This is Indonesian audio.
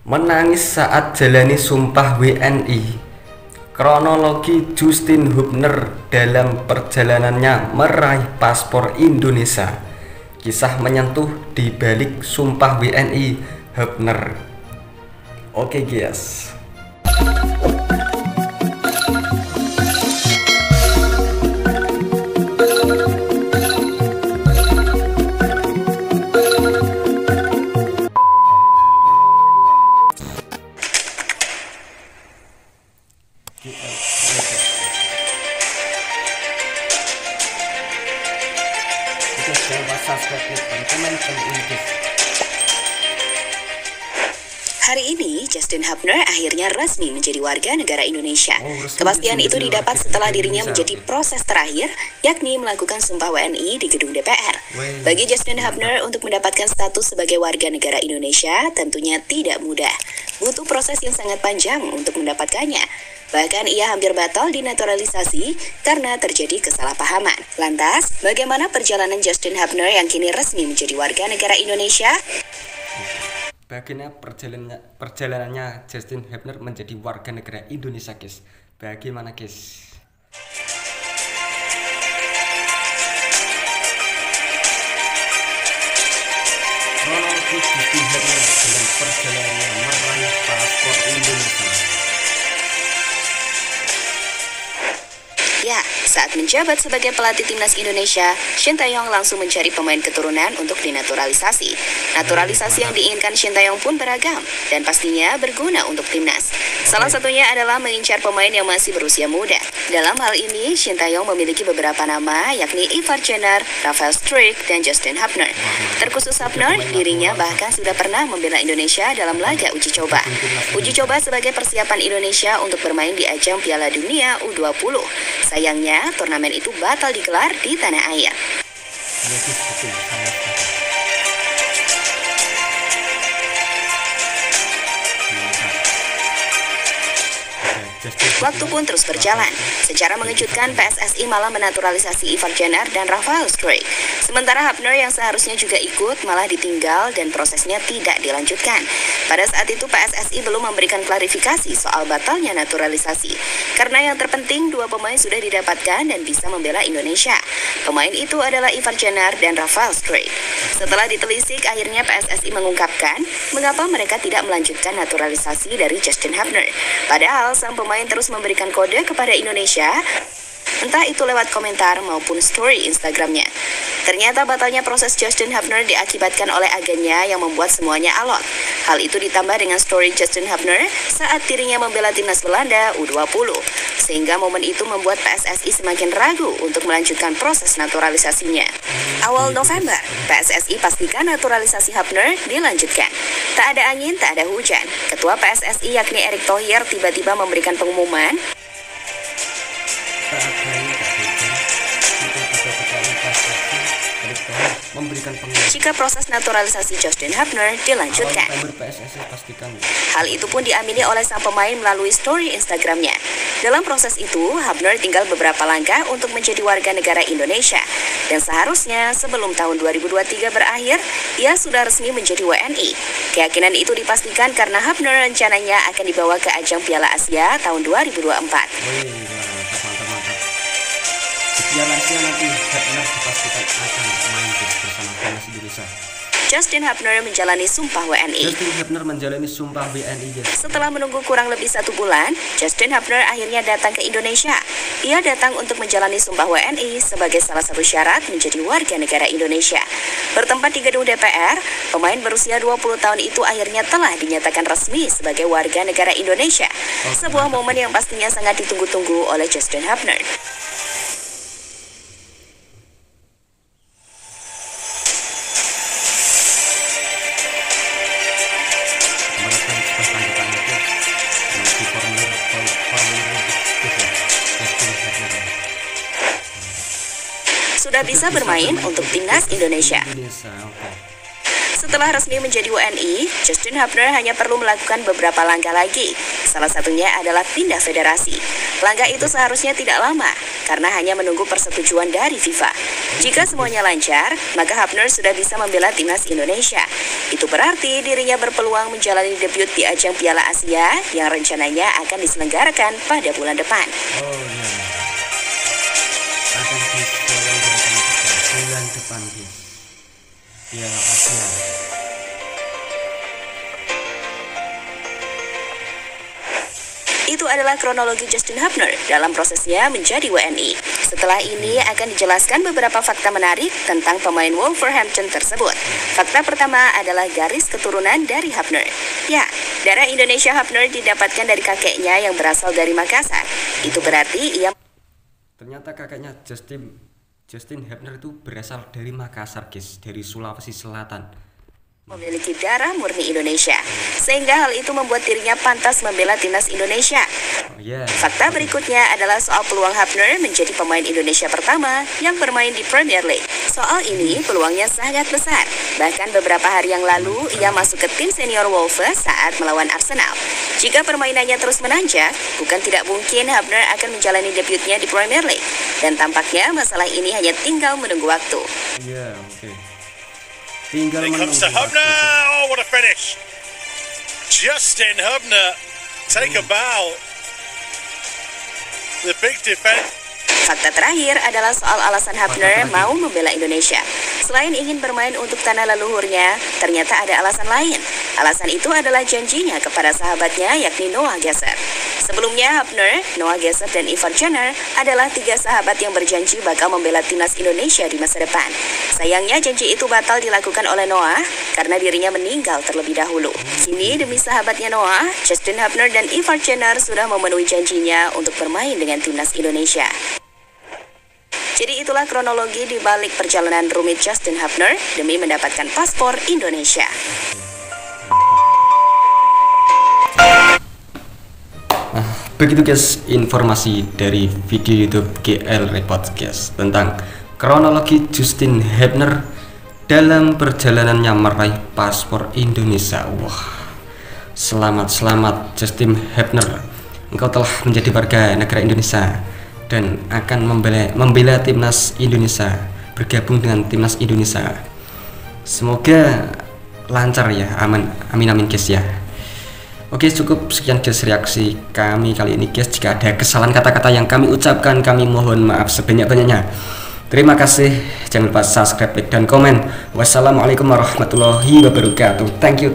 Menangis saat jalani sumpah WNI. Kronologi Justin Hubner dalam perjalanannya meraih paspor Indonesia. Kisah menyentuh di balik sumpah WNI Hubner. Oke guys. Hari ini, Justin Hubner akhirnya resmi menjadi warga negara Indonesia. Kepastian itu didapat setelah dirinya menjadi proses terakhir, yakni melakukan sumpah WNI di gedung DPR. Bagi Justin Hubner untuk mendapatkan status sebagai warga negara Indonesia tentunya tidak mudah. Butuh proses yang sangat panjang untuk mendapatkannya. Bahkan ia hampir batal dinaturalisasi karena terjadi kesalahpahaman. Lantas, bagaimana perjalanan Justin Hubner yang kini resmi menjadi warga negara Indonesia? Bagaimana perjalanannya Justin Hubner menjadi warga negara Indonesia, guys? Bagaimana, guys? Kronologi Justin Hubner dalam perjalanannya meraih paspor Indonesia. Ya, saat menjabat sebagai pelatih timnas Indonesia, Shin Tae-yong langsung mencari pemain keturunan untuk dinaturalisasi. Naturalisasi yang diinginkan Shin Tae-yong pun beragam dan pastinya berguna untuk timnas. Salah satunya adalah mengincar pemain yang masih berusia muda. Dalam hal ini, Shin Tae-yong memiliki beberapa nama, yakni Ivar Jenner, Rafael Struijk, dan Justin Hubner. Terkhusus Hubner, dirinya bahkan sudah pernah membela Indonesia dalam laga uji coba. Uji coba sebagai persiapan Indonesia untuk bermain di ajang Piala Dunia U20. Sayangnya, turnamen itu batal digelar di tanah air. Waktu pun terus berjalan. Secara mengejutkan, PSSI malah menaturalisasi Ivar Jenner dan Rafael Struijk. Sementara Hubner yang seharusnya juga ikut malah ditinggal dan prosesnya tidak dilanjutkan. Pada saat itu PSSI belum memberikan klarifikasi soal batalnya naturalisasi. Karena yang terpenting dua pemain sudah didapatkan dan bisa membela Indonesia. Pemain itu adalah Ivar Jenner dan Rafael Struijk. Setelah ditelisik, akhirnya PSSI mengungkapkan mengapa mereka tidak melanjutkan naturalisasi dari Justin Hubner. Padahal sang pemain terus memberikan kode kepada Indonesia, entah itu lewat komentar maupun story Instagramnya. Ternyata batalnya proses Justin Hubner diakibatkan oleh agennya yang membuat semuanya alot. Hal itu ditambah dengan story Justin Hubner saat dirinya membela timnas Belanda U20. Sehingga momen itu membuat PSSI semakin ragu untuk melanjutkan proses naturalisasinya. Awal November, PSSI pastikan naturalisasi Hubner dilanjutkan. Tak ada angin, tak ada hujan. Ketua PSSI yakni Erick Thohir tiba-tiba memberikan pengumuman jika proses naturalisasi Justin Hubner dilanjutkan. Hal itu pun diamini oleh sang pemain melalui story Instagramnya. Dalam proses itu, Hubner tinggal beberapa langkah untuk menjadi warga negara Indonesia. Dan seharusnya sebelum tahun 2023 berakhir, ia sudah resmi menjadi WNI. Keyakinan itu dipastikan karena Hubner rencananya akan dibawa ke ajang Piala Asia tahun 2024. Piala Asia nanti Hubner dipastikan akan main bersama timnas Indonesia. Justin Hubner menjalani sumpah WNI. Justin Hubner menjalani sumpah WNI, guys. Setelah menunggu kurang lebih 1 bulan, Justin Hubner akhirnya datang ke Indonesia. Ia datang untuk menjalani sumpah WNI sebagai salah satu syarat menjadi warga negara Indonesia. Bertempat di gedung DPR, pemain berusia 20 tahun itu akhirnya telah dinyatakan resmi sebagai warga negara Indonesia. Sebuah momen yang pastinya sangat ditunggu-tunggu oleh Justin Hubner. Sudah bisa bermain untuk timnas Indonesia. Setelah resmi menjadi WNI, Justin Hubner hanya perlu melakukan beberapa langkah lagi. Salah satunya adalah pindah federasi. Langkah itu seharusnya tidak lama, karena hanya menunggu persetujuan dari FIFA. Jika semuanya lancar, maka Hubner sudah bisa membela timnas Indonesia. Itu berarti dirinya berpeluang menjalani debut di ajang Piala Asia yang rencananya akan diselenggarakan pada bulan depan. Oh iya, akan diselenggarakan bulan depan guys, Piala Asia. Itu adalah kronologi Justin Hubner dalam prosesnya menjadi WNI. Setelah ini akan dijelaskan beberapa fakta menarik tentang pemain Wolverhampton tersebut. Fakta pertama adalah garis keturunan dari Hubner. Ya, darah Indonesia Hubner didapatkan dari kakeknya yang berasal dari Makassar. Itu berarti ia Ternyata kakeknya Justin Hubner itu berasal dari Makassar guys, dari Sulawesi Selatan. memiliki darah murni Indonesia, sehingga hal itu membuat dirinya pantas membela timnas Indonesia. Fakta berikutnya adalah soal peluang Hubner menjadi pemain Indonesia pertama yang bermain di Premier League. Soal ini peluangnya sangat besar. Bahkan beberapa hari yang lalu ia masuk ke tim senior Wolves saat melawan Arsenal. Jika permainannya terus menanjak, bukan tidak mungkin Hubner akan menjalani debutnya di Premier League. Dan tampaknya masalah ini hanya tinggal menunggu waktu. Tinggal Here comes to Hubner. Oh, what a finish. Justin Hubner take a bow. The big defense. Fakta terakhir adalah soal alasan Hubner mau membela Indonesia. Selain ingin bermain untuk tanah leluhurnya, ternyata ada alasan lain. Alasan itu adalah janjinya kepada sahabatnya yakni Noah Gesser. Sebelumnya Hubner, Noah Gesser, dan Ivar Jenner adalah 3 sahabat yang berjanji bakal membela timnas Indonesia di masa depan. Sayangnya janji itu batal dilakukan oleh Noah karena dirinya meninggal terlebih dahulu. Kini demi sahabatnya Noah, Justin Hubner dan Ivar Jenner sudah memenuhi janjinya untuk bermain dengan timnas Indonesia. Jadi itulah kronologi di balik perjalanan rumit Justin Hubner demi mendapatkan paspor Indonesia. Begitu guys informasi dari video YouTube GL Report guys tentang kronologi Justin Hubner dalam perjalanannya meraih paspor Indonesia. Wah, selamat Justin Hubner, engkau telah menjadi warga negara Indonesia dan akan membela timnas Indonesia, bergabung dengan timnas Indonesia. Semoga lancar ya, amin guys ya. Oke, cukup sekian guys reaksi kami kali ini guys. Jika ada kesalahan kata-kata yang kami ucapkan, kami mohon maaf sebanyak-banyaknya. Terima kasih, jangan lupa subscribe, like, dan komen. Wassalamualaikum warahmatullahi wabarakatuh. Thank you.